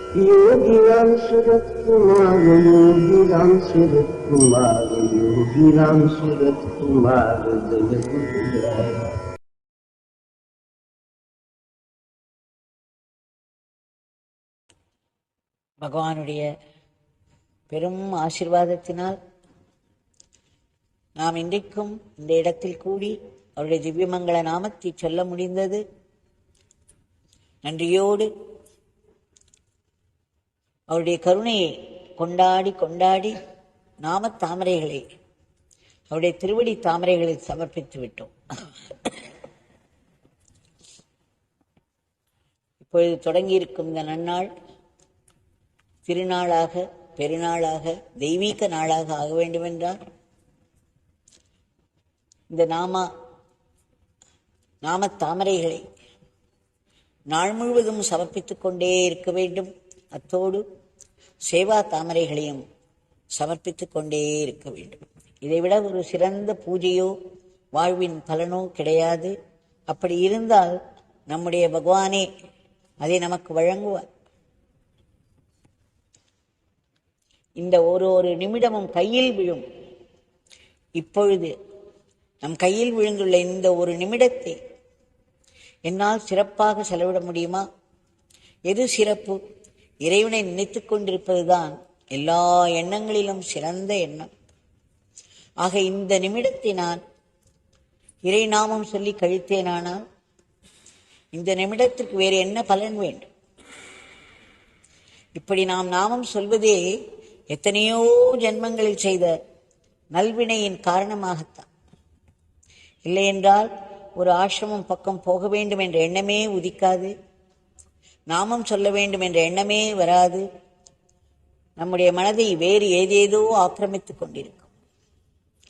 योगीराम सूरत कुमार, योगीराम सूरत कुमार, योगीराम सूरत कुमार जय गुरुराया। பகவானுடைய பெரும் ஆசீர்வாதத்தினால் நாம் இன்றைக்கும் இந்த இடத்தில் கூடி அவருடைய திவ்யமங்கள நாமத்தை சொல்ல முடிந்தது. நன்றியோடு அவருடைய கருணையை கொண்டாடி கொண்டாடி நாம தாமரைகளை அவருடைய திருவடி தாமரைகளை சமர்ப்பித்து விட்டோம். இப்பொழுது தொடங்கியிருக்கும் இந்த நன்னாள் திருநாளாக, பெருநாளாக, தெய்வீக நாளாக ஆக வேண்டுமென்றால் இந்த நாம தாமரைகளை நாள் முழுவதும் சமர்ப்பித்துக் கொண்டே இருக்க வேண்டும். அத்தோடு சேவா தாமரைகளையும் சமர்ப்பித்துக் கொண்டே இருக்க வேண்டும். இதைவிட ஒரு சிறந்த பூஜையோ வாழ்வின் பலனோ கிடையாது. அப்படி இருந்தால் நம்முடைய பகவானே அதை நமக்கு வழங்குவார். இந்த ஒரு நிமிடமும் கையில் விழும். இப்பொழுது நம் கையில் விழுந்துள்ள இந்த ஒரு நிமிடத்தை என்னால் சிறப்பாக செலவிட முடியுமா? எது சிறப்பு? இறைவனை நினைத்துக் கொண்டிருப்பதுதான் எல்லா எண்ணங்களிலும் சிறந்த எண்ணம். ஆக இந்த நிமிடத்தை நான் இறை நாமம் சொல்லி கழித்தேனானால் இந்த நிமிடத்திற்கு வேறு என்ன பலன் வேண்டும்? இப்படி நாம் நாமம் சொல்வதே எத்தனையோ ஜென்மங்களில் செய்த நல்வினையின் காரணமாகத்தான். இல்லையென்றால் ஒரு ஆசிரமம் பக்கம் போக வேண்டும் என்ற எண்ணமே உதிக்காது, நாமம் சொல்ல வேண்டும் என்ற எண்ணமே வராது. நம்முடைய மனதை வேறு ஏதேதோ ஆக்கிரமித்துக் கொண்டிருக்கும்.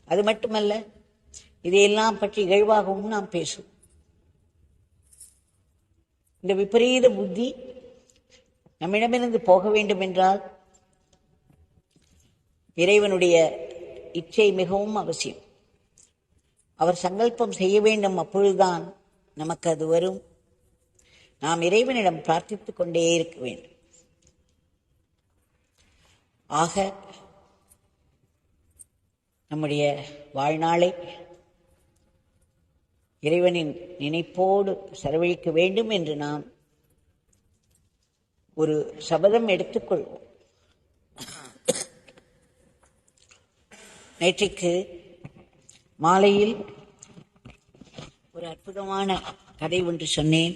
அது மட்டுமல்ல, இதையெல்லாம் பற்றி இகழ்வாகவும் நாம் பேசுவோம். இந்த விபரீத புத்தி நம்மிடமிருந்து போக வேண்டும் என்றால் இறைவனுடைய இச்சை மிகவும் அவசியம். அவர் சங்கல்பம் செய்ய வேண்டும். அப்பொழுதுதான் நமக்கு அது வரும். நாம் இறைவனிடம் பிரார்த்தித்துக் கொண்டே இருக்க வேண்டும். ஆக நம்முடைய வாழ்நாளை இறைவனின் நினைப்போடு செலவழிக்க வேண்டும் என்று நாம் ஒரு சபதம் எடுத்துக்கொள்வோம். நேற்றைக்கு மாலையில் ஒரு அற்புதமான கதை ஒன்று சொன்னேன்.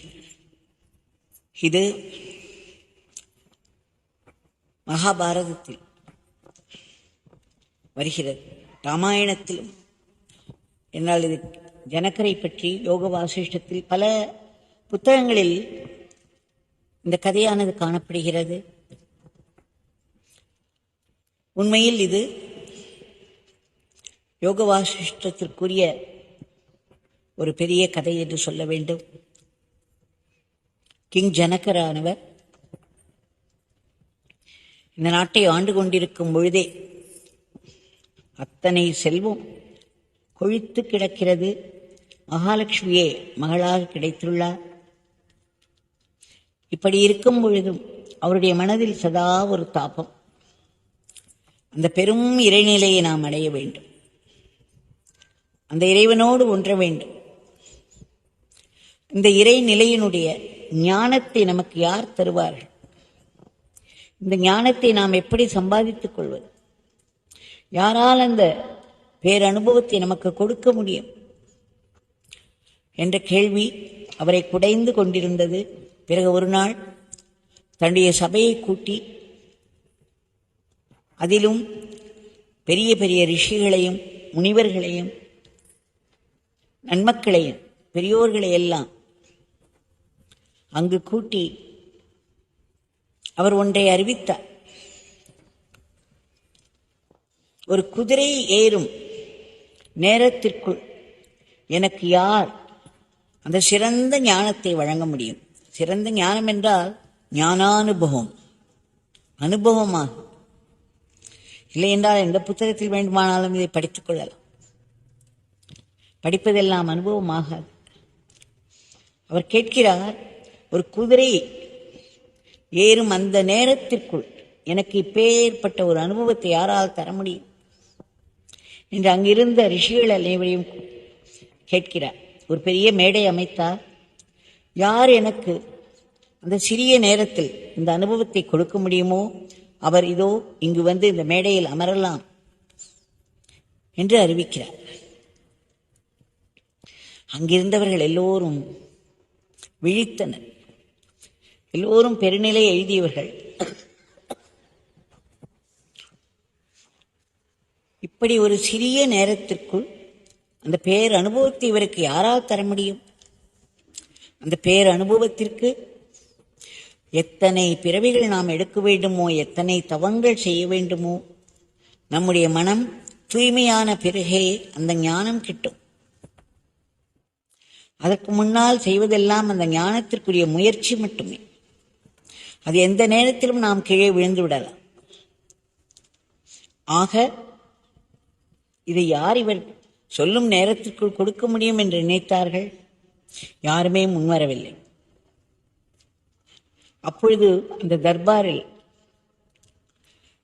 இது மகாபாரதத்தில் வருகிறது, ராமாயணத்திலும். என்னால் இது ஜனகரை பற்றி யோக வாசிஷ்டத்தில் பல புத்தகங்களில் இந்த கதையானது காணப்படுகிறது. உண்மையில் இது யோக வாசிஷ்டத்திற்குரிய ஒரு பெரிய கதை என்று சொல்ல வேண்டும். கிங் ஜனகரானவர் இந்த நாட்டை ஆண்டு கொண்டிருக்கும் பொழுதே அத்தனை செல்வம் கொழித்து கிடக்கிறது. மகாலட்சுமியே மகளாக கிடைத்துள்ளார். இப்படி இருக்கும் பொழுதும் அவருடைய மனதில் சதா ஒரு தாபம். அந்த பெரும் இறைநிலையை நாம் அடைய வேண்டும், அந்த இறைவனோடு ஒன்ற வேண்டும். இந்த இறைநிலையினுடைய ஞானத்தை நமக்கு யார் தருவார்கள்? இந்த ஞானத்தை நாம் எப்படி சம்பாதித்துக் கொள்வது? யாரால் அந்த பேரனுபவத்தை நமக்கு கொடுக்க முடியும் என்ற கேள்வி அவரை குடைந்து கொண்டிருந்தது. பிறகு ஒரு நாள் தன்னுடைய சபையை கூட்டி அதிலும் பெரிய பெரிய ரிஷிகளையும் முனிவர்களையும் நன்மக்களையும் பெரியோர்களையெல்லாம் அங்கு கூட்டி அவர் ஒன்றை அறிவித்தார். ஒரு குதிரை ஏறும் நேரத்திற்குள் எனக்கு யார் அந்த சிறந்த ஞானத்தை வழங்க முடியும்? சிறந்த ஞானம் என்றால் ஞானானுபவம், அனுபவமாகும். இல்லை என்றால் எந்த புத்தகத்தில் வேண்டுமானாலும் இதை படித்துக் கொள்ளலாம். படிப்பதெல்லாம் அனுபவமாகாது. அவர் கேட்கிறார், ஒரு குதிரை ஏறும் அந்த நேரத்திற்குள் எனக்கு இப்பேற்பட்ட ஒரு அனுபவத்தை யாரால் தர முடியும் என்று அங்கிருந்த ரிஷிகள் அனைவரையும் கேட்கிறார். ஒரு பெரிய மேடை அமைத்தார். யார் எனக்கு அந்த சிறிய நேரத்தில் இந்த அனுபவத்தை கொடுக்க முடியுமோ அவர் இதோ இங்கு வந்து இந்த மேடையில் அமரலாம் என்று அறிவிக்கிறார். அங்கிருந்தவர்கள் எல்லோரும் விழித்தனர். எல்லோரும் பெருநிலை எழுதியவர்கள். இப்படி ஒரு சிறிய நேரத்திற்குள் அந்த பேர் அனுபவத்தை இவருக்கு யாரால் தர முடியும்? அந்த பேர் அனுபவத்திற்கு எத்தனை பிறவிகள் நாம் எடுக்க வேண்டுமோ, எத்தனை தவங்கள் செய்ய வேண்டுமோ, நம்முடைய மனம் தூய்மையான பிறகே அந்த ஞானம் கிட்டும். அதற்கு முன்னால் செய்வதெல்லாம் அந்த ஞானத்திற்குரிய முயற்சி மட்டுமே. அது எந்த நேரத்திலும் நாம் கீழே விழுந்து விடலாம். ஆக இதை யார் இவர் சொல்லும் நேரத்திற்குள் கொடுக்க முடியும் என்று நினைத்தார்கள்? யாருமே முன்வரவில்லை. அப்பொழுது அந்த தர்பாரில்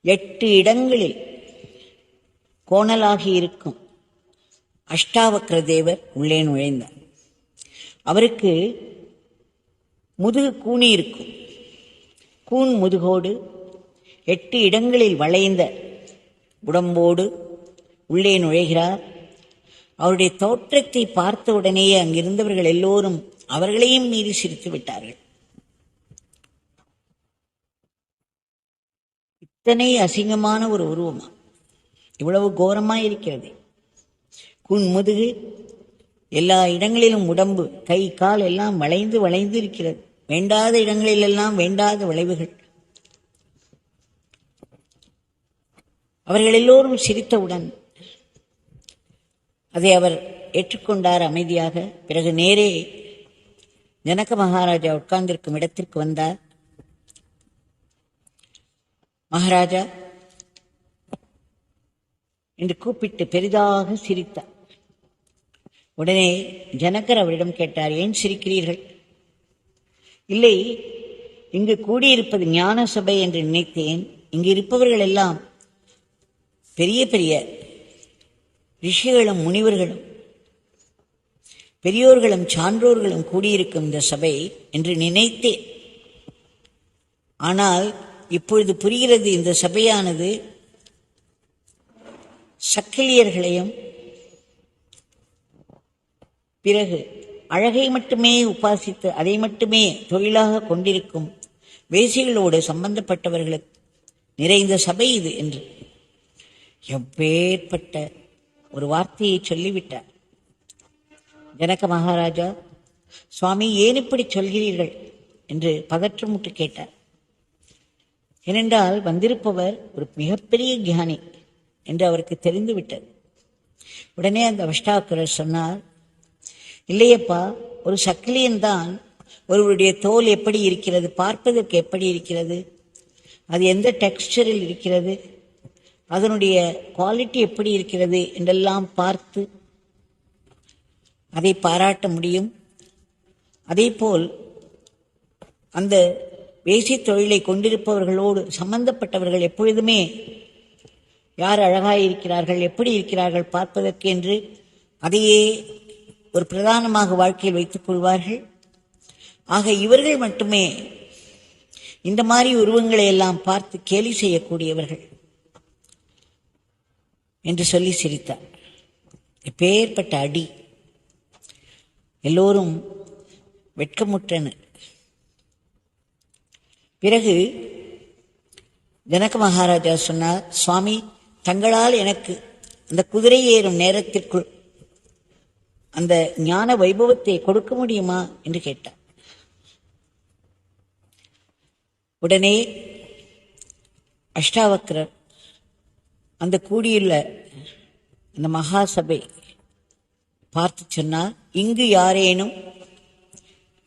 8 இடங்களில் கோணலாகி இருக்கும் அஷ்டாவக்ர தேவர் உள்ளே நுழைந்தார். அவருக்கு முதுகு கூனி இருக்கும். கூன் முதுகோடு 8 இடங்களில் வளைந்த உடம்போடு உள்ளே நுழைகிறார். அவருடைய தோற்றத்தை பார்த்த உடனேயே அங்கிருந்தவர்கள் எல்லோரும் அவர்களையும் மீறி சிரித்து விட்டார்கள். இத்தனை அசிங்கமான ஒரு உருவமா, இவ்வளவு கோரமாய் இருக்கிறது. கூன் முதுகு, எல்லா இடங்களிலும் உடம்பு, கை கால் எல்லாம் வளைந்து வளைந்து இருக்கிறது. வேண்டாத இடங்களிலெல்லாம் வேண்டாத விளைவுகள். அவர்கள் எல்லோரும் சிரித்தவுடன் அதை அவர் ஏற்றுக்கொண்டார் அமைதியாக. பிறகு நேரே ஜனக மகாராஜா உட்கார்ந்திருக்கும் இடத்திற்கு வந்தார். மகாராஜா என்று கூப்பிட்டு பெரிதாக சிரித்தார். உடனே ஜனகர் அவரிடம் கேட்டார், ஏன் சிரிக்கிறீர்கள்? இல்லை, இங்கு கூடியிருப்பது ஞான சபை என்று நினைத்தேன். இங்கு இருப்பவர்கள் எல்லாம் பெரிய பெரிய ரிஷிகளும் முனிவர்களும் பெரியோர்களும் சான்றோர்களும் கூடியிருக்கும் இந்த சபை என்று நினைத்தேன். ஆனால் இப்பொழுது புரிகிறது, இந்த சபையானது சக்கிலியர்களையும் பிறகு அழகை மட்டுமே உபாசித்து அதை மட்டுமே தொழிலாக கொண்டிருக்கும் வேசிகளோடு சம்பந்தப்பட்டவர்களுக்கு நிறைந்த சபை இது என்று எப்பேற்பட்ட ஒரு வார்த்தையை சொல்லிவிட்டார். ஜனக மகாராஜா, சுவாமி ஏன் இப்படி சொல்கிறீர்கள் என்று பதற்றமுட்டு கேட்டார். ஏனென்றால் வந்திருப்பவர் ஒரு மிகப்பெரிய ஞானி என்று அவருக்கு தெரிந்துவிட்டது. உடனே அந்த அஷ்டாவக்ரர் சொன்னார், இல்லையப்பா, ஒரு சக்கிலியன்தான். ஒருவருடைய தோல் எப்படி இருக்கிறது, பார்ப்பதற்கு எப்படி இருக்கிறது, அது எந்த டெக்ஸ்டரில் இருக்கிறது, அதனுடைய குவாலிட்டி எப்படி இருக்கிறது என்றெல்லாம் பார்த்து அதை பாராட்ட முடியும். அதேபோல் அந்த வேசி தொழிலை கொண்டிருப்பவர்களோடு சம்பந்தப்பட்டவர்கள் எப்பொழுதுமே யார் அழகாயிருக்கிறார்கள், எப்படி இருக்கிறார்கள் பார்ப்பதற்கு என்று அதையே ஒரு பிரதானமாக வாழ்க்கையில் வைத்துக் கொள்வார்கள். ஆக இவர்கள் மட்டுமே இந்த மாதிரி உருவங்களை எல்லாம் பார்த்து கேலி செய்யக்கூடியவர்கள் என்று சொல்லி சிரித்தார். எப்பேற்பட்ட அடி! எல்லோரும் வெட்கமுற்றனர். பிறகு ஜனக மகாராஜா சொன்னார், சுவாமி, தங்களால் எனக்கு அந்த குதிரை ஏறும் நேரத்திற்குள் அந்த ஞான வைபவத்தை கொடுக்க முடியுமா என்று கேட்டார். உடனே அஷ்டாவக்ரர் அந்த கூடியுள்ள அந்த மகாசபை பார்த்து சொன்னார், இங்கு யாரேனும்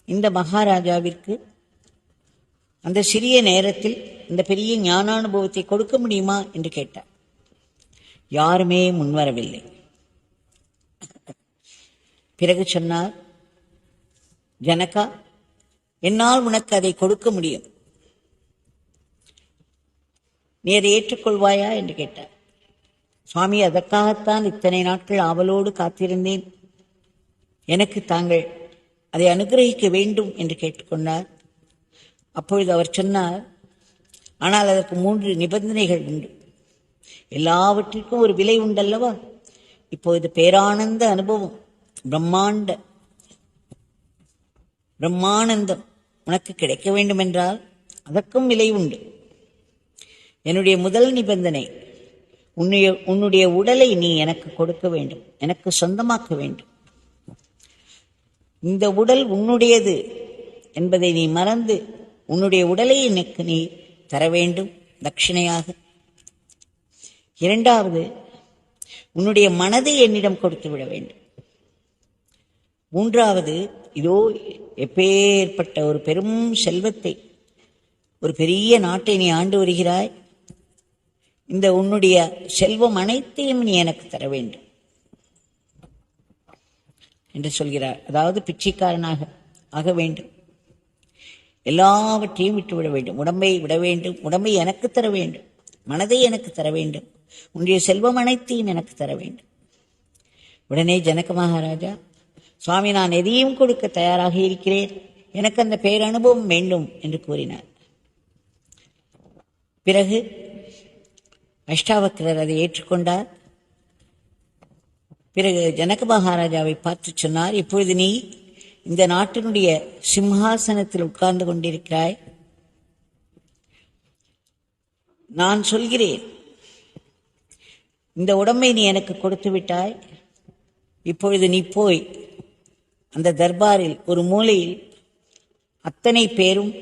இந்த மகாராஜாவிற்கு அந்த சிறிய நேரத்தில் இந்த பெரிய ஞானானுபவத்தை கொடுக்க முடியுமா என்று கேட்டார். யாருமே முன்வரவில்லை. பிறகு சொன்னார், ஜனகா, என்னால் உனக்கு அதை கொடுக்க முடியும். நீ அதை ஏற்றுக்கொள்வாயா என்று கேட்டார். சுவாமி, அதற்காகத்தான் இத்தனை நாட்கள் ஆவலோடு காத்திருந்தேன், எனக்கு தாங்கள் அதை அனுகிரகிக்க வேண்டும் என்று கேட்டுக்கொண்டார். அப்பொழுது அவர் சொன்னார், ஆனால் அதற்கு 3 நிபந்தனைகள் உண்டு. எல்லாவற்றிற்கும் ஒரு விலை உண்டல்லவா? இப்பொழுது பேரானந்த அனுபவம், பிரம்மானந்தம் உனக்கு கிடைக்க வேண்டும் என்றால் அதற்கும் விலை உண்டு. என்னுடைய முதல் நிபந்தனை, உன்னுடைய உடலை நீ எனக்கு கொடுக்க வேண்டும், எனக்கு சொந்தமாக்க வேண்டும். இந்த உடல் உன்னுடையது என்பதை நீ மறந்து உன்னுடைய உடலை எனக்கு நீ தர வேண்டும் தட்சிணையாக. 2வது, உன்னுடைய மனதை என்னிடம் கொடுத்து விட வேண்டும். 3வது, இதோ எப்பேற்பட்ட ஒரு பெரும் செல்வத்தை, ஒரு பெரிய நாட்டை நீ ஆண்டு வருகிறாய், இந்த உன்னுடைய செல்வம் அனைத்தையும் நீ எனக்கு தர வேண்டும் என்று சொல்கிறார். அதாவது பிச்சைக்காரனாக ஆக வேண்டும், எல்லாவற்றையும் விட்டுவிட வேண்டும், உடம்பை விட வேண்டும், உடம்பை எனக்கு தர வேண்டும், மனதை எனக்கு தர வேண்டும், உன்னுடைய செல்வம் அனைத்தையும் எனக்கு தர வேண்டும். உடனே ஜனக மகாராஜா, சுவாமி, நான் எதையும் கொடுக்க தயாராக இருக்கிறேன், எனக்கு அந்த பேரனுபவம் வேண்டும் என்று கூறினார். பிறகு அஷ்டாவக்ரர் அதை ஏற்றுக்கொண்டார். பிறகு ஜனக மகாராஜாவை பார்த்து சொன்னார், இப்பொழுது நீ இந்த நாட்டினுடைய சிம்ஹாசனத்தில் உட்கார்ந்து கொண்டிருக்கிறாய். நான் சொல்கிறேன், இந்த உடம்பை நீ எனக்கு கொடுத்து விட்டாய். இப்பொழுது நீ போய் அந்த தர்பாரில் ஒரு மூலையில் அத்தனை பேரும்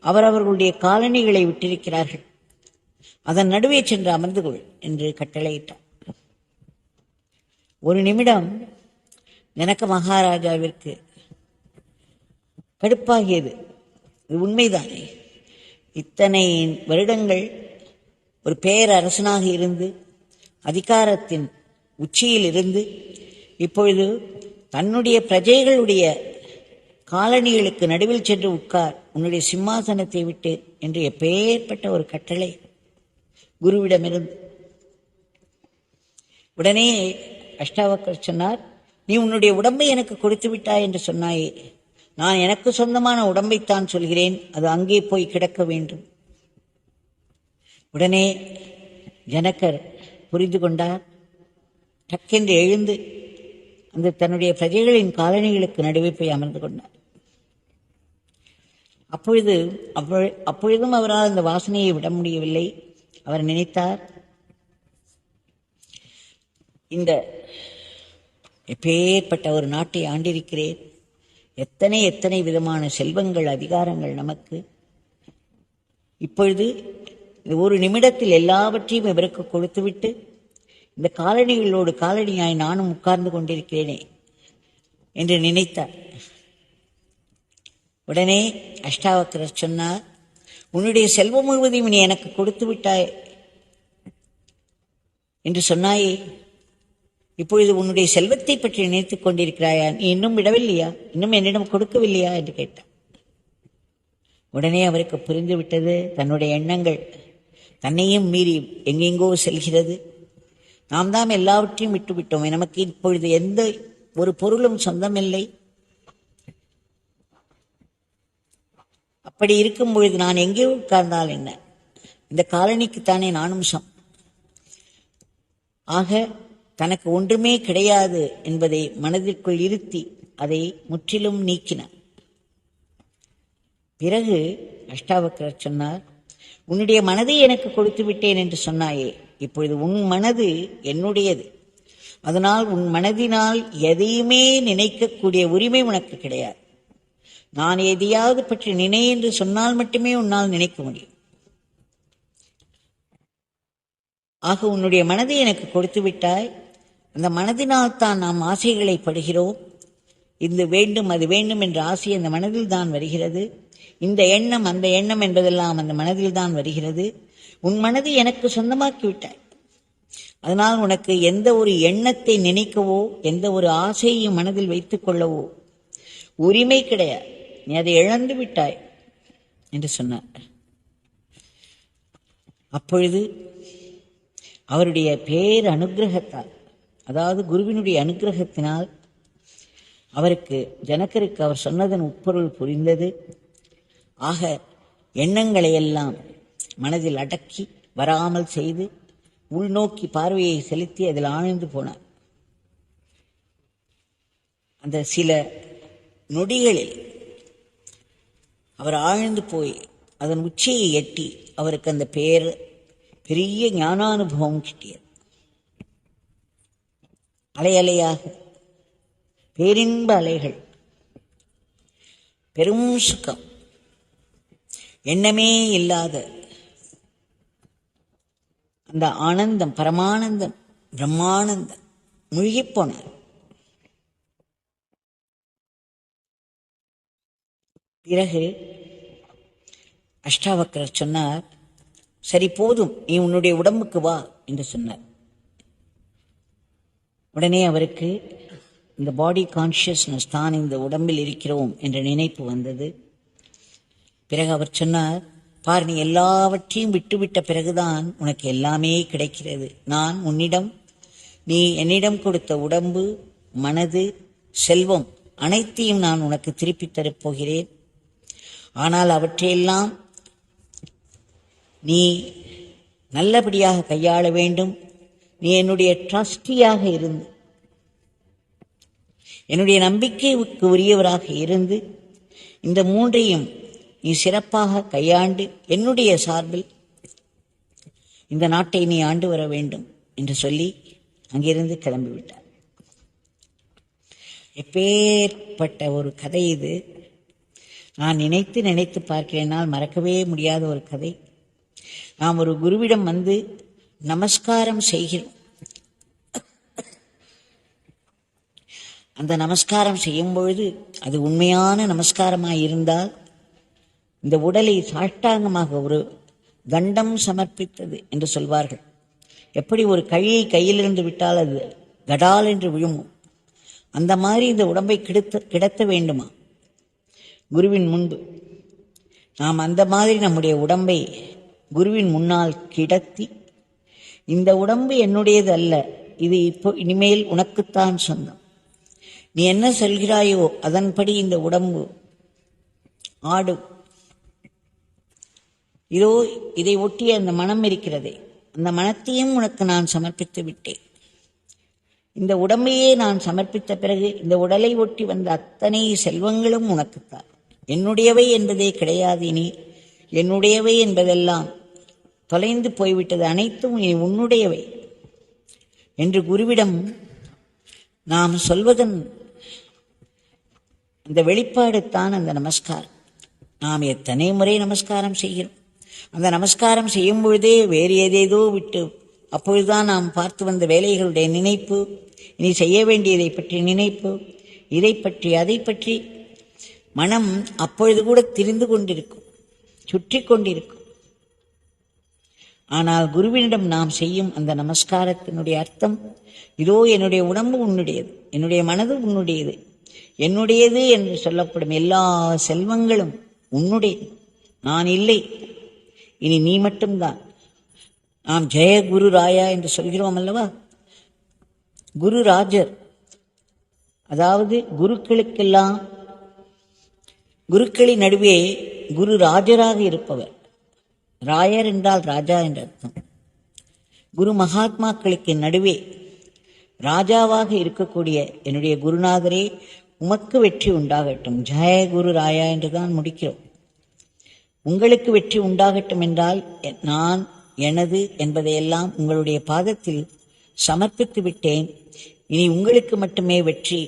அவரவர்களுடைய காலணிகளை விட்டிருக்கிறார்கள், அதன் நடுவே சென்று அமர்ந்து கொள் என்று கட்டளையிட்டார். ஒரு நிமிடம் ஜனக மகாராஜாவிற்கு கடுப்பாகியது. இது உண்மைதானே? இத்தனை வருடங்கள் ஒரு பேரரசனாக இருந்து அதிகாரத்தின் உச்சியில் இருந்து இப்பொழுது தன்னுடைய பிரஜைகளுடைய காலணிகளுக்கு நடுவில் சென்று உட்கார், உன்னுடைய சிம்மாசனத்தை விட்டு என்று எப்பேற்பட்ட ஒரு கட்டளை குருவிடமிருந்து. உடனே அஷ்டாவக்கர் சொன்னார், நீ உன்னுடைய உடம்பை எனக்கு கொடுத்து விட்டாய் என்று சொன்னாயே, நான் எனக்கு சொந்தமான உடம்பைத்தான் சொல்கிறேன், அது அங்கே போய் கிடக்க வேண்டும். உடனே ஜனகர் புரிந்து கொண்டார். டக்கென்று எழுந்து அந்த தன்னுடைய பிரஜைகளின் காலணிகளுக்கு நடுவே போய் அமர்ந்து கொண்டார். அப்பொழுதும் அவரால் அந்த வாசனையை விட முடியவில்லை. அவர் நினைத்தார், இந்த எப்பேற்பட்ட ஒரு நாட்டை ஆண்டிருக்கிறேன், எத்தனை எத்தனை விதமான செல்வங்கள் அதிகாரங்கள் நமக்கு, இப்பொழுது ஒரு நிமிடத்தில் எல்லாவற்றையும் இவருக்கு கொடுத்துவிட்டு இந்த காலணிகளோடு காலணியாய் நானும் உட்கார்ந்து கொண்டிருக்கிறேனே என்று நினைத்தார். உடனே அஷ்டாவக்கரர் சொன்னார், உன்னுடைய செல்வம் முழுவதையும் நீ எனக்கு கொடுத்து விட்டாய் என்று சொன்னாயே, இப்பொழுது உன்னுடைய செல்வத்தை பற்றி நினைத்துக் கொண்டிருக்கிறாயா? நீ இன்னும் விடவில்லையா? இன்னும் என்னிடம் கொடுக்கவில்லையா என்று கேட்டார். உடனே அவருக்கு புரிந்துவிட்டது, தன்னுடைய எண்ணங்கள் தன்னையும் மீறி எங்கெங்கோ செல்கிறது. நாம் தான் எல்லாவற்றையும் விட்டுவிட்டோம், நமக்கு இப்பொழுது எந்த ஒரு பொருளும் சொந்தமில்லை. அப்படி இருக்கும் பொழுது நான் எங்கே உட்கார்ந்தால் என்ன? இந்த காலனிக்குத்தானே நானும் ஆக தனக்கு ஒன்றுமே கிடையாது என்பதை மனதிற்குள் இருத்தி அதை முற்றிலும் நீக்கினார். பிறகு அஷ்டாவக்கரர் சொன்னார், உன்னுடைய மனதை எனக்கு கொடுத்து விட்டேன் என்று சொன்னாயே, இப்பொழுது உன் மனது என்னுடையது. அதனால் உன் மனதினால் எதையுமே நினைக்கக்கூடிய உரிமை உனக்கு கிடையாது. நான் எதையாவது பற்றி நினை என்று சொன்னால் மட்டுமே உன்னால் நினைக்க முடியும். ஆக உன்னுடைய மனதை எனக்கு கொடுத்து விட்டாய். அந்த மனதினால் தான் நாம் ஆசைகளை படுகிறோம். இது வேண்டும் அது வேண்டும் என்ற ஆசை அந்த மனதில் தான் வருகிறது. இந்த எண்ணம் அந்த எண்ணம் என்பதெல்லாம் அந்த மனதில் தான் வருகிறது. உன் மனதை எனக்கு சொந்தமாக்கி விட்டாய். அதனால் உனக்கு எந்த ஒரு எண்ணத்தை நினைக்கவோ எந்த ஒரு ஆசையையும் மனதில் வைத்துக் கொள்ளவோ உரிமை கிடையாது. நீ அதை இழந்து விட்டாய் என்று சொன்னார். அப்பொழுது அவருடைய பேர் அனுக்கிரகத்தால், அதாவது குருவினுடைய அனுக்கிரகத்தினால் அவருக்கு, ஜனகருக்கு அவர் சொன்னதன் உட்பொருள் புரிந்தது. ஆக எண்ணங்களை எல்லாம் மனதில் அடக்கி வராமல் செய்து உள்நோக்கி பார்வையை செலுத்தி அதில் ஆழ்ந்து போனார். அந்த சில நொடிகளில் அவர் ஆழ்ந்து போய் அதன் உச்சியை எட்டி அவருக்கு அந்த பெரிய ஞானானுபவம் கிட்டியது. அலை அலையாக பேரின்ப அலைகள், பெரும் சுகம், எண்ணமே இல்லாத அந்த ஆனந்தம், பரமானந்தம், பிரம்மானந்தம், மூழ்கிப்போனார். பிறகு அஷ்டாவக்கரர் சொன்னார், சரி போதும், நீ உன்னுடைய உடம்புக்கு வா என்று சொன்னார். உடனே அவருக்கு இந்த பாடி கான்சியஸ்னஸ், தான் இந்த உடம்பில் இருக்கிறோம் என்ற நினைப்பு வந்தது. பிறகு அவர் சொன்னார், பார், நீ எல்லாவற்றையும் விட்டுவிட்ட பிறகுதான் உனக்கு எல்லாமே கிடைக்கிறது. நான் உன்னிடம், நீ என்னிடம் கொடுத்த உடம்பு, மனது, செல்வம் அனைத்தையும் நான் உனக்கு திருப்பித் தரப்போகிறேன். ஆனால் அவற்றையெல்லாம் நீ நல்லபடியாக கையாள வேண்டும். நீ என்னுடைய ட்ரஸ்டியாக இருந்து, என்னுடைய நம்பிக்கைக்கு உரியவராக இருந்து, இந்த மூன்றையும் நீ சிறப்பாக கையாண்டு என்னுடைய சார்பில் இந்த நாட்டை நீ ஆண்டு வர வேண்டும் என்று சொல்லி அங்கிருந்து கிளம்பிவிட்டார். எப்பேற்பட்ட ஒரு கதை இது! நான் நினைத்து நினைத்து பார்க்கிறேனால் மறக்கவே முடியாத ஒரு கதை. நாம் ஒரு குருவிடம் வந்து நமஸ்காரம் செய்கிறோம். அந்த நமஸ்காரம் செய்யும் பொழுது அது உண்மையான நமஸ்காரமாய் இருந்தால் இந்த உடலை சாஷ்டாங்கமாக ஒரு தண்டம் சமர்ப்பித்தது என்று சொல்வார்கள். எப்படி ஒரு கழியை கையிலிருந்து விட்டால் அது கடால் என்று விழுமோ, அந்த மாதிரி இந்த உடம்பை கிடத்த வேண்டுமா குருவின் முன்பு? நாம் அந்த மாதிரி நம்முடைய உடம்பை குருவின் முன்னால் கிடத்தி, இந்த உடம்பு என்னுடையது அல்ல, இது இப்போ இனிமேல் உனக்குத்தான் சொந்தம், நீ என்ன சொல்கிறாயோ அதன்படி இந்த உடம்பு ஆடும். இதோ இதை ஒட்டிய அந்த மனம் இருக்கிறதே, அந்த மனத்தையும் உனக்கு நான் சமர்ப்பித்து விட்டேன். இந்த உடம்பையே நான் சமர்ப்பித்த பிறகு இந்த உடலை ஒட்டி வந்த அத்தனை செல்வங்களும் உனக்குத்தான். என்னுடையவை என்பதே கிடையாது. இனி என்னுடையவை என்பதெல்லாம் தொலைந்து போய்விட்டது, அனைத்தும் இனி உன்னுடையவை என்று குருவிடம் நாம் சொல்வதன் அந்த வெளிப்பாடு தான் அந்த நமஸ்காரம். நாம் எத்தனை முறை நமஸ்காரம் செய்கிறோம். அந்த நமஸ்காரம் செய்யும் பொழுதே வேறு ஏதேதோ விட்டு, அப்பொழுதுதான் நாம் பார்த்து வந்த வேலைகளுடைய நினைப்பு, இனி செய்ய வேண்டியதை பற்றி நினைப்பு, இதை பற்றி அதை பற்றி மனம் அப்பொழுது கூட திரிந்து கொண்டிருக்கும், சுற்றி கொண்டிருக்கும். ஆனால் குருவினிடம் நாம் செய்யும் அந்த நமஸ்காரத்தினுடைய அர்த்தம், இதோ என்னுடைய உடம்பு உன்னுடையது, என்னுடைய மனது உன்னுடையது, என்னுடையது என்று சொல்லப்படும் எல்லா செல்வங்களும் உன்னுடையது, நான் இல்லை, இனி நீ மட்டும்தான். நாம் ஜெய குரு ராயா என்று சொல்கிறோம் அல்லவா? குரு ராஜர், அதாவது குருக்களுக்கெல்லாம், குருக்களின் நடுவே குரு ராஜராக இருப்பவர். ராயர் என்றால் ராஜா என்ற அர்த்தம். குரு மகாத்மாக்களுக்கு நடுவே ராஜாவாக இருக்கக்கூடிய என்னுடைய குருநாதரே, உமக்கு வெற்றி உண்டாகட்டும், ஜெய குரு ராயா என்றுதான் முடிக்கிறோம். உங்களுக்கு வெற்றி உண்டாகட்டும் என்றால் நான் எனது என்பதையெல்லாம் உங்களுடைய பாதத்தில் சமர்ப்பித்து விட்டேன். இனி உங்களுக்கு மட்டுமே வெற்றி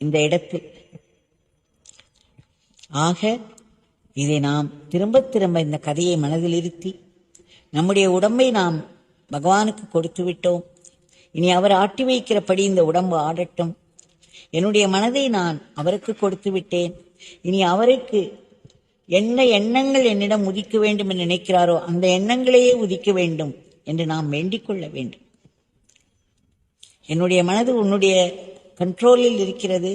இந்த இடத்தில். ஆக இதை நாம் திரும்ப திரும்ப இந்த கதையை மனதில் இருத்தி, நம்முடைய உடம்பை நாம் பகவானுக்கு கொடுத்து விட்டோம், இனி அவர் ஆட்டி வைக்கிறபடி இந்த உடம்பு ஆடட்டும். என்னுடைய மனதை நான் அவருக்கு கொடுத்து விட்டேன், இனி அவருக்கு என்ன எண்ணங்கள் என்னிடம் உதிக்க வேண்டும் என்று நினைக்கிறாரோ அந்த எண்ணங்களையே உதிக்க வேண்டும் என்று நாம் வேண்டிக் கொள்ள வேண்டும். என்னுடைய மனது உன்னுடைய கண்ட்ரோலில் இருக்கிறது,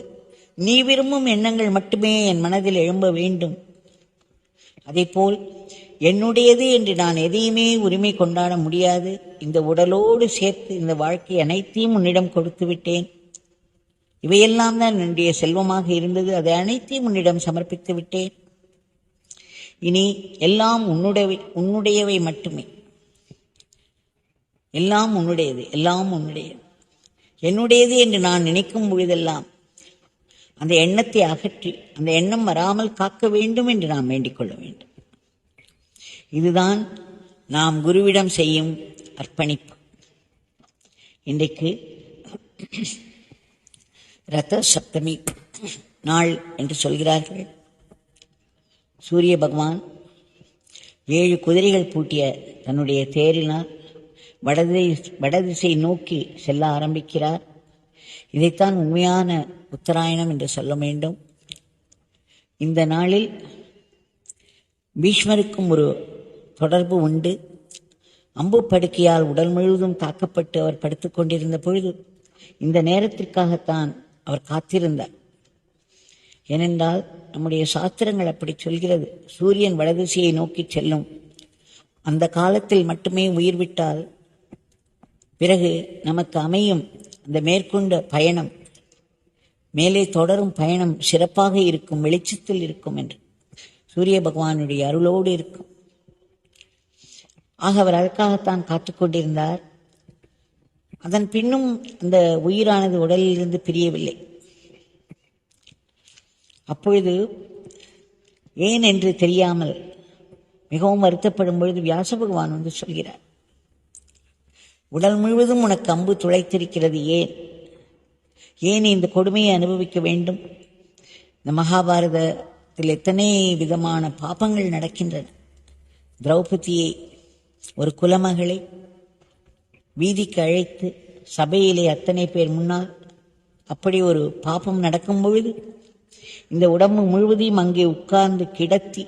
நீ விரும்பும் எண்ணங்கள் மட்டுமே என் மனதில் எழும்ப வேண்டும். அதேபோல் என்னுடையது என்று நான் எதையுமே உரிமை கொண்டாட முடியாது. இந்த உடலோடு சேர்த்து இந்த வாழ்க்கை அனைத்தையும் உன்னிடம் கொடுத்து விட்டேன். இவையெல்லாம் தான் என்னுடைய செல்வமாக இருந்தது. அதை அனைத்தையும் உன்னிடம் சமர்ப்பித்து விட்டேன். இனி எல்லாம் உன்னுடையவை மட்டுமே. எல்லாம் உன்னுடையது, எல்லாம் உன்னுடையது. என்னுடையது என்று நான் நினைக்கும் பொழுதெல்லாம் அந்த எண்ணத்தை அகற்றி அந்த எண்ணம் வராமல் காக்க வேண்டும் என்று நாம் வேண்டிக் கொள்ள வேண்டும். இதுதான் நாம் குருவிடம் செய்யும் அர்ப்பணிப்பு. இன்றைக்கு ரத சப்தமி நாள் என்று சொல்கிறார்கள். சூரிய பகவான் 7 குதிரைகள் பூட்டிய தன்னுடைய தேரினால் வடதிசை நோக்கி செல்ல ஆரம்பிக்கிறார். இதைத்தான் உண்மையான உத்தராயணம் என்று சொல்ல வேண்டும். இந்த நாளில் பீஷ்மருக்கும் ஒரு தொடர்பு உண்டு. அம்பு படுக்கையால் உடல் முழுவதும் தாக்கப்பட்டு அவர் படுத்துக் கொண்டிருந்த பொழுது இந்த நேரத்திற்காகத்தான் அவர் காத்திருந்தார். ஏனென்றால் நம்முடைய சாஸ்திரங்கள் அப்படி சொல்கிறது. சூரியன் வடதிசையை நோக்கி செல்லும் அந்த காலத்தில் மட்டுமே உயிர் விட்டால் பிறகு நமக்கு அமையும் அந்த மேற்கொண்ட பயணம், மேலே தொடரும் பயணம் சிறப்பாக இருக்கும், வெளிச்சத்தில் இருக்கும் என்று சூரிய பகவானுடைய அருளோடு இருக்கும். ஆக அவர் அதற்காகத்தான் காத்துக்கொண்டிருந்தார். அதன் பின்னும் அந்த உயிரானது உடலில் இருந்து பிரியவில்லை. அப்பொழுது ஏன் என்று தெரியாமல் மிகவும் வருத்தப்படும் பொழுது வியாச பகவான் வந்து சொல்கிறார், உடல் முழுவதும் உனக்கு அம்பு துளைத்திருக்கிறது, ஏன் இந்த கொடுமையை அனுபவிக்க வேண்டும்? இந்த மகாபாரதத்தில் எத்தனை விதமான பாபங்கள் நடக்கின்றன. திரௌபதியை, ஒரு குலமகளை வீதிக்கு அழைத்து சபையிலே அத்தனை பேர் முன்னால் அப்படி ஒரு பாபம் நடக்கும் பொழுது இந்த உடம்பு முழுவதையும் அங்கே உட்கார்ந்து கிடத்தி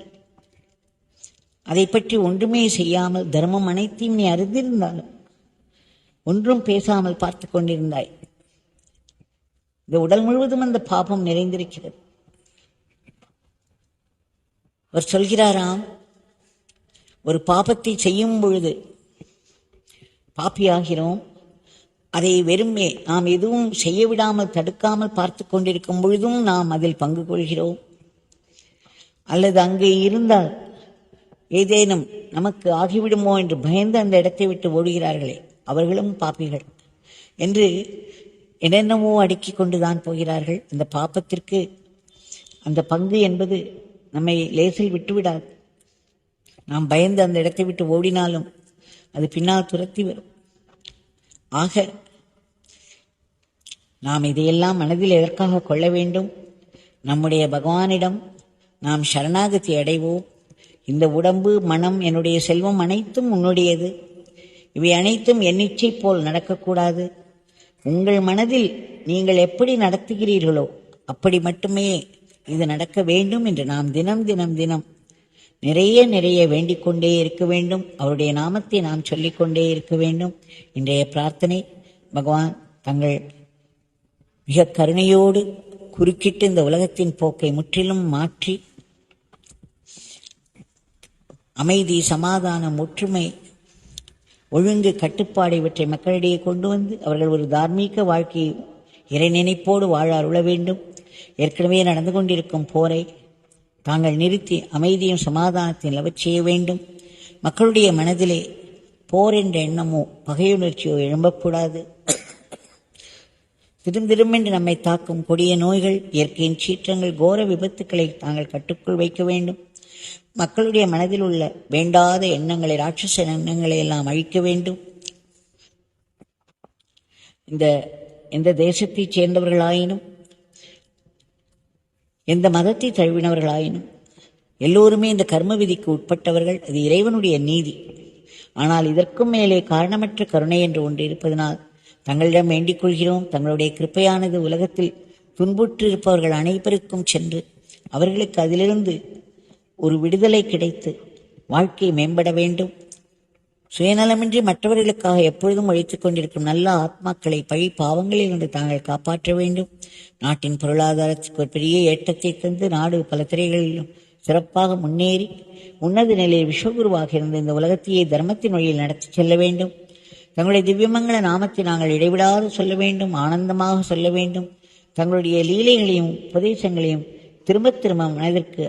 அதை பற்றி ஒன்றுமே செய்யாமல் தர்மம் அனைத்தையும் நீ அறிந்திருந்தாலும் ஒன்றும் பேசாமல் பார்த்து கொண்டிருந்தாய். இந்த உடல் முழுவதும் அந்த பாபம் நிறைந்திருக்கிறது. அவர் சொல்கிறாராம், ஒரு பாபத்தை செய்யும் பொழுது பாப்பியாகிறோம். அதை வெறுமே நாம் எதுவும் செய்ய விடாமல் தடுக்காமல் பார்த்து கொண்டிருக்கும் பொழுதும் நாம் அதில் பங்கு கொள்கிறோம். அல்லது அங்கே இருந்தால் ஏதேனும் நமக்கு ஆகிவிடுமோ என்று பயந்து அந்த இடத்தை விட்டு ஓடுகிறார்களே, அவர்களும் பாப்பிகள் என்று என்னென்னவோ அடுக்கிக் கொண்டுதான் போகிறார்கள். அந்த பாப்பத்திற்கு அந்த பங்கு என்பது நம்மை லேசில் விட்டுவிடாது. நாம் பயந்து அந்த இடத்தை விட்டு ஓடினாலும் அது பின்னால் துரத்தி வரும். ஆக நாம் இதையெல்லாம் மனதில் எதற்காக கொள்ள வேண்டும்? நம்முடைய பகவானிடம் நாம் சரணாகதி அடைவோம். இந்த உடம்பு, மனம், என்னுடைய செல்வம் அனைத்தும் உன்னுடையது. இவை அனைத்தும் என் இச்சை போல் நடக்கக்கூடாது. உங்கள் மனதில் நீங்கள் எப்படி நடத்துகிறீர்களோ அப்படி மட்டுமே இது நடக்க வேண்டும் என்று நாம் தினம் தினம் தினம் நிறைய வேண்டிக் கொண்டே இருக்க வேண்டும். அவருடைய நாமத்தை நாம் சொல்லிக்கொண்டே இருக்க வேண்டும். இன்றைய பிரார்த்தனை, பகவான் தங்கள் மிக கருணையோடு குறுக்கிட்டு இந்த உலகத்தின் போக்கை முற்றிலும் மாற்றி அமைதி, சமாதானம், ஒற்றுமை, ஒழுங்கு, கட்டுப்பாடு இவற்றை மக்களிடையே கொண்டு வந்து அவர்கள் ஒரு தார்மீக வாழ்க்கையை இறை நினைப்போடு வாழ அருள வேண்டும். ஏற்கனவே நடந்து கொண்டிருக்கும் போரை தாங்கள் நிறுத்தி அமைதியும் சமாதானத்தையும் நிலவச் செய்ய வேண்டும். மக்களுடைய மனதிலே போர் என்ற எண்ணமோ பகையுணர்ச்சியோ எழும்பக்கூடாது. திரும்பென்று நம்மை தாக்கும் கொடிய நோய்கள், இயற்கையின் சீற்றங்கள், கோர விபத்துக்களை தாங்கள் கட்டுக்குள் வைக்க வேண்டும். மக்களுடைய மனதில் உள்ள வேண்டாத எண்ணங்களை, ராட்சச எண்ணங்களை எல்லாம் அழிக்க வேண்டும். எந்த தேசத்தைச் சேர்ந்தவர்களாயினும் எந்த மதத்தை தழுவினவர்களாயினும் எல்லோருமே இந்த கர்ம விதிக்கு உட்பட்டவர்கள். அது இறைவனுடைய நீதி. ஆனால் இதற்கும் மேலே காரணமற்ற கருணை என்று ஒன்று இருப்பதனால் தங்களிடம் வேண்டிக் கொள்கிறோம். தங்களுடைய கிருப்பையானது உலகத்தில் துன்புற்று இருப்பவர்கள் அனைவருக்கும் சென்று அவர்களுக்கு அதிலிருந்து ஒரு விடுதலை கிடைத்து வாழ்க்கை மேம்பட வேண்டும். சுயநலமின்றி மற்றவர்களுக்காக எப்பொழுதும் உழைத்துக் கொண்டிருக்கும் நல்ல ஆத்மாக்களை பழி பாவங்களில் இருந்து தாங்கள் காப்பாற்ற வேண்டும். நாட்டின் பொருளாதாரத்துக்கு ஒரு பெரிய ஏற்றத்தை தந்து நாடு பல துறைகளிலும் சிறப்பாக முன்னேறி உன்னத நிலையில் விஸ்வகுருவாக இருந்த இந்த உலகத்தையே தர்மத்தின் வழியில் நடத்தி செல்ல வேண்டும். தங்களுடைய திவ்யமங்கள நாமத்தை நாங்கள் இடைவிடாது சொல்ல வேண்டும், ஆனந்தமாக சொல்ல வேண்டும். தங்களுடைய லீலைகளையும் உபதேசங்களையும் திரும்ப திரும்ப மனதிற்கு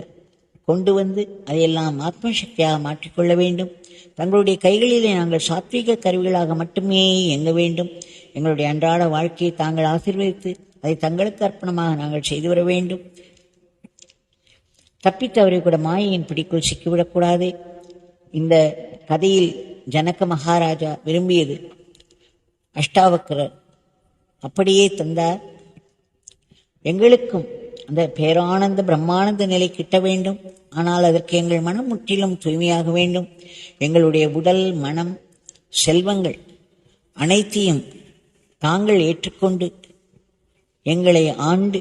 கொண்டு வந்து அதையெல்லாம் ஆத்மசக்தியாக மாற்றிக்கொள்ள வேண்டும். தங்களுடைய கைகளிலே நாங்கள் சாத்வீக கருவிகளாக மட்டுமே இயங்க வேண்டும். எங்களுடைய அன்றாட வாழ்க்கையை தாங்கள் ஆசீர்வதித்து அதை தங்களுக்கு அர்ப்பணமாக நாங்கள் செய்து வர வேண்டும். தப்பித்தவரை கூட மாயையின் பிடிக்குள் சிக்கிவிடக்கூடாது. இந்த கதையில் ஜனக மகாராஜா விரும்பியது அஷ்டாவக்கரர் அப்படியே தந்தார். எங்களுக்கும் அந்த பேரானந்த பிரம்மானந்த நிலை கிட்ட வேண்டும். ஆனால் அதற்கு எங்கள் மனம் முற்றிலும் தூய்மையாக வேண்டும். எங்களுடைய உடல், மனம், செல்வங்கள் அனைத்தையும் தாங்கள் ஏற்றுக்கொண்டு எங்களை ஆண்டு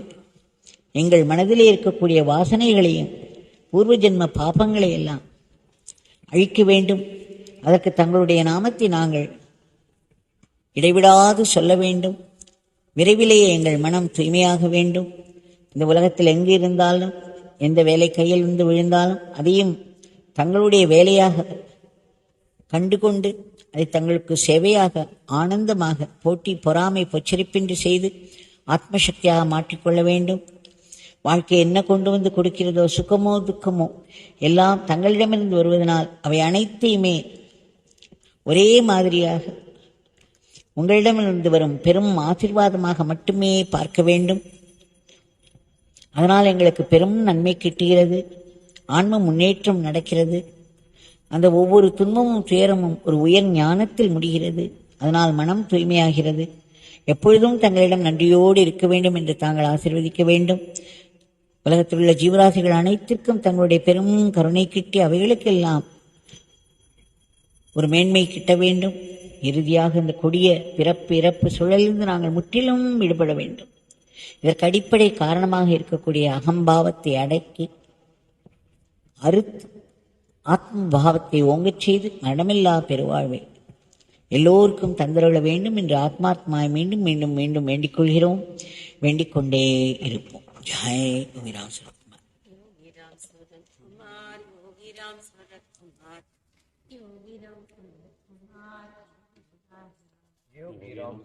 எங்கள் மனதிலே இருக்கக்கூடிய வாசனைகளையும் பூர்வ ஜென்ம பாபங்களை எல்லாம் அழிக்க வேண்டும். அதற்கு தங்களுடைய நாமத்தை நாங்கள் இடைவிடாது சொல்ல வேண்டும். விரைவிலேயே எங்கள் மனம் தூய்மையாக வேண்டும். இந்த உலகத்தில் எங்கு இருந்தாலும் எந்த வேலை கையில் இருந்து விழுந்தாலும் அதையும் தங்களுடைய வேலையாக கண்டுகொண்டு அதை தங்களுக்கு சேவையாக ஆனந்தமாக போட்டி பொறாமை பொச்சரிப்பின்றி செய்து ஆத்மசக்தியாக மாற்றிக்கொள்ள வேண்டும். வாழ்க்கை என்ன கொண்டு வந்து கொடுக்கிறதோ, சுகமோ துக்கமோ எல்லாம் தங்களிடமிருந்து வருவதனால் அவை அனைத்தையுமே ஒரே மாதிரியாக உங்களிடமிருந்து வரும் பெரும் ஆசீர்வாதமாக மட்டுமே பார்க்க வேண்டும். அதனால் எங்களுக்கு பெரும் நன்மை கிட்டுகிறது, ஆன்ம முன்னேற்றம் நடக்கிறது. அந்த ஒவ்வொரு துன்பமும் துயரமும் ஒரு உயர் ஞானத்தில் முடிகிறது. அதனால் மனம் தூய்மையாகிறது. எப்பொழுதும் தங்களிடம் நன்றியோடு இருக்க வேண்டும் என்று தாங்கள் ஆசீர்வதிக்க வேண்டும். உலகத்தில் உள்ள ஜீவராசிகள் அனைத்திற்கும் தங்களுடைய பெரும் கருணை கிட்டி அவைகளுக்கெல்லாம் ஒரு மேன்மை கிட்ட வேண்டும். இறுதியாக இந்த கொடிய பிறப்பு இறப்பு சுழலிருந்து நாங்கள் முற்றிலும் விடுபட வேண்டும். இதற்கு அடிப்படை காரணமாக இருக்கக்கூடிய அகம்பாவத்தை அடக்கி அறுத்து ஆத்ம பாவத்தை ஓங்கச் செய்து மரணமில்லா பெருவாழ்வை எல்லோருக்கும் தந்தருள வேண்டும் என்று ஆத்மாத்மாவை மீண்டும் மீண்டும் மீண்டும் வேண்டிக் கொள்கிறோம். வேண்டிக் கொண்டே இருப்போம். ஜெய் யோகிராம் சரத்குமார். யோகிராம் சரத்குமார், யோகிராம் சரத்குமார், யோகிராம் சரத்குமார், யோகிராம்